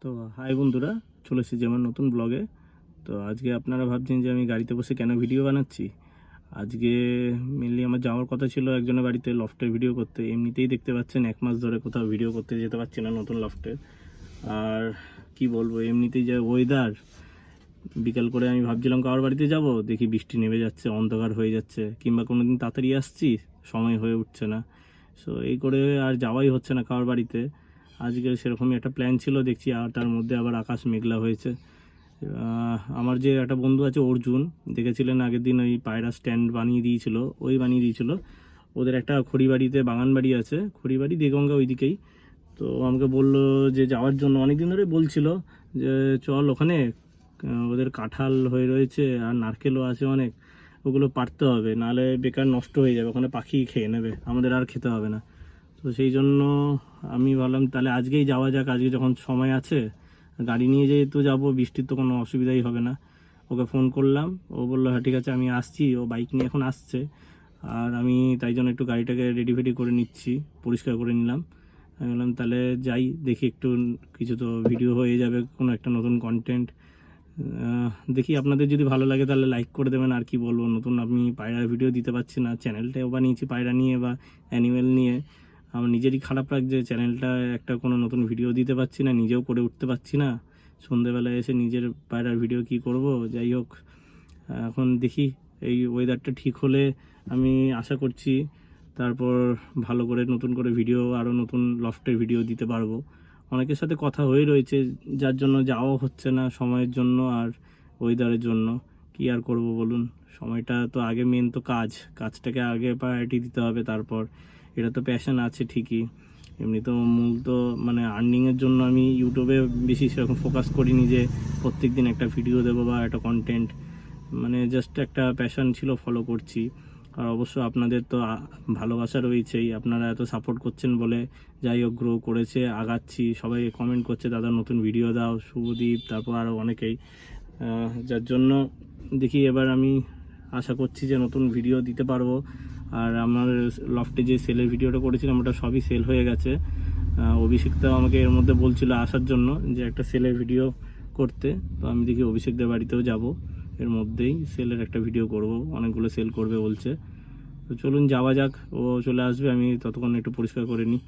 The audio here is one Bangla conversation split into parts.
তো হাই বন্ধুরা, চলে এসেছি আমার নতুন ব্লগে। তো আজকে আপনারা ভাবছেন যে আমি গাড়িতে বসে কেন ভিডিও বানাচ্ছি। আজকে মেনলি আমার যাওয়ার কথা ছিল একজনের বাড়িতে লফটের ভিডিও করতে। এমনিতেই দেখতে পাচ্ছেন 1 মাস ধরে কোথাও ভিডিও করতে যেতে পারছি না নতুন লফটের। আর কি বলবো, এমনিতেই যে ওয়েদার, বিকাল করে আমি ভাবছিলাম কারোর বাড়িতে যাব, দেখি বৃষ্টি নেমে যাচ্ছে, অন্ধকার হয়ে যাচ্ছে, কিংবা কোনো দিন তাড়াতাড়ি আসছি, সময় হয়ে উঠছে না। সো এই করে আর যাওয়াই হচ্ছে না কারোর বাড়িতে। আজকে সেরকমই একটা প্ল্যান ছিল, দেখছি আর তার মধ্যে আবার আকাশ মেঘলা হয়েছে। আমার যে একটা বন্ধু আছে অর্জুন, দেখেছিলেন আগের দিন ওই পায়রা স্ট্যান্ড বানিয়ে দিয়েছিল। ওদের একটা খড়িবাড়িতে বাগান বাড়ি আছে, খড়িবাড়ি দেগঙ্গা ওইদিকেই। তো আমাকে বললো যে যাওয়ার জন্য, অনেকদিন ধরে বলছিল যে চল ওখানে, ওদের কাঁঠাল হয়ে রয়েছে আর নারকেলও আছে অনেক, ওগুলো পাড়তে হবে, নাহলে বেকার নষ্ট হয়ে যাবে, ওখানে পাখি খেয়ে নেবে, আমাদের আর খেতে হবে না। তো সেই জন্য আমি ভাবলাম তাহলে আজকেই যাওয়া যাক, আজকে যখন সময় আছে। গাড়ি নিয়ে যেহেতু যাবো, বৃষ্টির তো কোনো অসুবিধাই হবে না। ওকে ফোন করলাম, ও বললো হ্যাঁ ঠিক আছে আমি আসছি। ও বাইক নিয়ে এখন আসছে, আর আমি তাই জন্য একটু গাড়িটাকে রেডি ফেডি করে নিচ্ছি, পরিষ্কার করে নিলাম। আমি বললাম তাহলে যাই, দেখি একটু কিছু তো ভিডিও হয়ে যাবে, কোনো একটা নতুন কন্টেন্ট। দেখি আপনাদের যদি ভালো লাগে তাহলে লাইক করে দেবেন। আর কি বলবো, নতুন আমি পায়রার ভিডিও দিতে পারছি না, চ্যানেলটাও বানিয়েছি পায়রা নিয়ে বা অ্যানিমেল নিয়ে। আমার নিজেরই খারাপ লাগছে, চ্যানেলটা একটা কোনো নতুন ভিডিও দিতে পারছি না, নিজেও করে উঠতে পারছি না। সন্ধেবেলায় এসে নিজের পায়রার ভিডিও কি করব। যাই হোক, এখন দেখি এই ওয়েদারটা ঠিক হলে আমি আশা করছি তারপর ভালো করে নতুন করে ভিডিও, আরও নতুন লফটের ভিডিও দিতে পারবো। অনেকের সাথে কথা হয়ে রয়েছে, যার জন্য যাওয়া হচ্ছে না সময়ের জন্য আর ওয়েদারের জন্য। কি আর করব বলুন, সময়টা তো আগে, মেন তো কাজটাকে আগে প্রায়োরিটি দিতে হবে। তারপর এটা তো প্যাশন আছে ঠিকই, এমনি তো মূল তো মানে আর্নিংয়ের জন্য আমি ইউটিউবে বেশি সেরকম ফোকাস করিনি যে প্রত্যেক দিন একটা ভিডিও দেবো বা একটা কন্টেন্ট। মানে জাস্ট একটা প্যাশন ছিল, ফলো করছি। আর অবশ্য আপনাদের তো ভালোবাসা রয়েছেই, আপনারা এত সাপোর্ট করছেন বলে যাই হোক গ্রো করেছে, আগাচ্ছি। সবাই কমেন্ট করছে দাদা নতুন ভিডিও দাও, শুভদীপ, তারপর আরও অনেকেই, যার জন্য দেখি এবার আমি আশা করছি যে নতুন ভিডিও দিতে পারবো। আর আমার লফটে যে সেলের ভিডিওটা করেছিলাম ওটা সবই সেল হয়ে গেছে। অভিষেকটাও আমাকে এর মধ্যে বলছিল আসার জন্য যে একটা সেলের ভিডিও করতে। তো আমি দেখি অভিষেকদের বাড়িতেও যাব, এর মধ্যেই সেলের একটা ভিডিও করব, অনেকগুলো সেল করবে বলছে। তো চলুন যাওয়া যাক, ও চলে আসবে, আমি ততক্ষণ একটু পরিষ্কার করে নিই।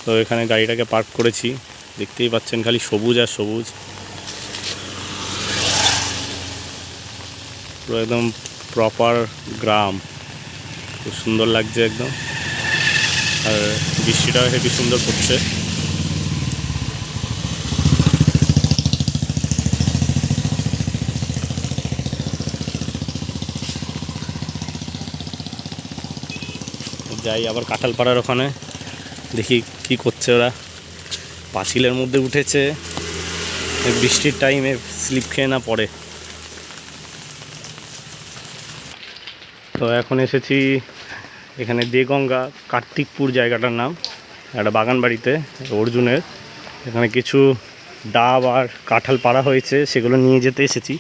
তো এখানে গাড়িটাকে পার্ক করেছি, দেখতেই পাচ্ছেন খালি সবুজ আর সবুজ, পুরো একদম প্রপার গ্রাম, খুব সুন্দর লাগছে একদম। আর বৃষ্টিটাও হেবি সুন্দর পড়ছে। যাই আবার কাঁঠালপাড়ার ওখানে, দেখি কি করছে ওরা। পাঁচিলের মধ্যে উঠেছে, বৃষ্টির টাইমে স্লিপ খেয়ে না পড়ে। তো এখন এসেছি এখানে দেগঙ্গা, কার্তিকপুর জায়গাটার নাম, একটা বাগান বাড়িতে অর্জুনের। এখানে কিছু ডাব আর কাঁঠাল পাড়া হয়েছে, সেগুলো নিয়ে যেতে এসেছি।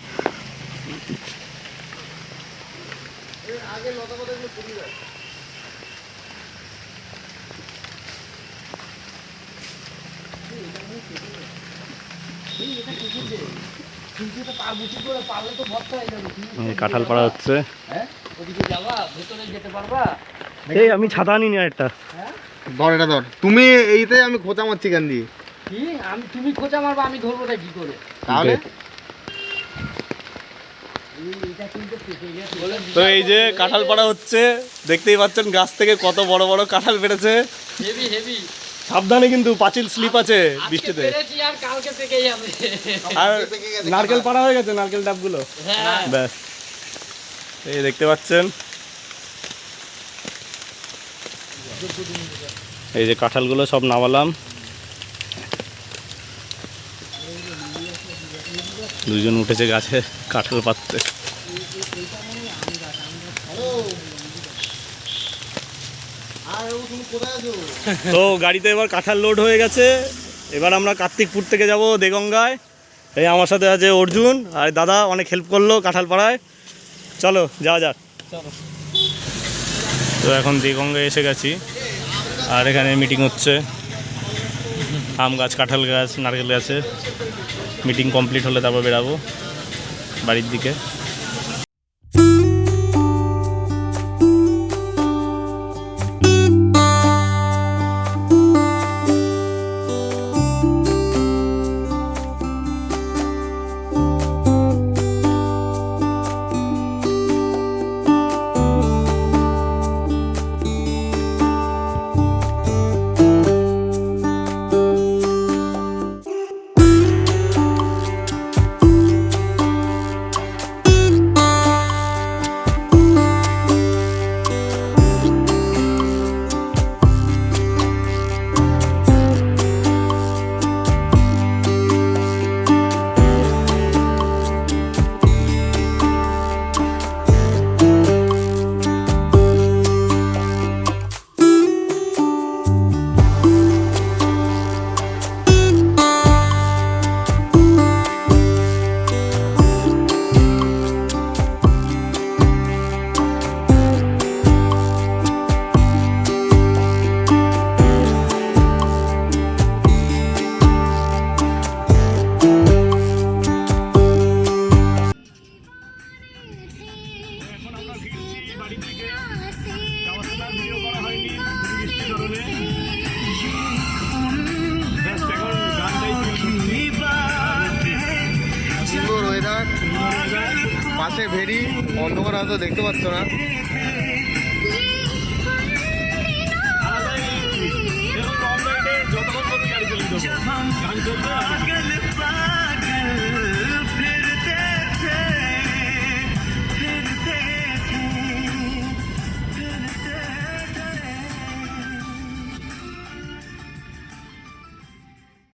কাঁঠাল পাড়া হচ্ছে, এই আমি ছাতা আনি না একটা, ধর এটা ধর, তুমি এইতে আমি খোঁচা মারছি কেন দিয়ে? কি আমি, তুমি খোঁচা মারবা আমি ধরবো কি করে? তাহলে তো এই যে কাঁঠাল পাড়া হচ্ছে, দেখতেই পাচ্ছেন গাছ থেকে কত বড় বড় কাঁঠাল বেড়েছে। হেভি হেভি, সাবধানে কিন্তু পাঁচিল স্লিপ আছে বৃষ্টিতে। পেরেছি আর কালকে থেকেই যাবে। আর নারকেল পাড়া হয়ে গেছে, নারকেল ডাবগুলো হ্যাঁ ব্যাস, এই দেখতে পাচ্ছেন। এই যে কাঁঠালগুলো সব নামালাম, দুজন উঠেছে গাছে কাঁঠাল পাততে। তো গাড়িতে এবার কাঁঠাল লোড হয়ে গেছে। এবার আমরা কার্তিকপুর থেকে যাব দেগঙ্গায়। এই আমার সাথে আছে অর্জুন আর দাদা, অনেক হেল্প করলো কাঁঠাল পাড়ায়। চলো যাওয়া যাক। তো এখন দেগঙ্গায় এসে গেছি, আর এখানে মিটিং হচ্ছে। আম গাছ, কাঁঠাল গাছ, নারকেল গাছে মিটিং কমপ্লিট হলে তারপর বেরাবো বাড়ির দিকে। সুন্দর ওয়েদার, পাশে ভেরি, অন্ধকার হয়তো দেখতে পাচ্ছ না। যতক্ষণ গাড়ি চলে যাবো গান চলছে।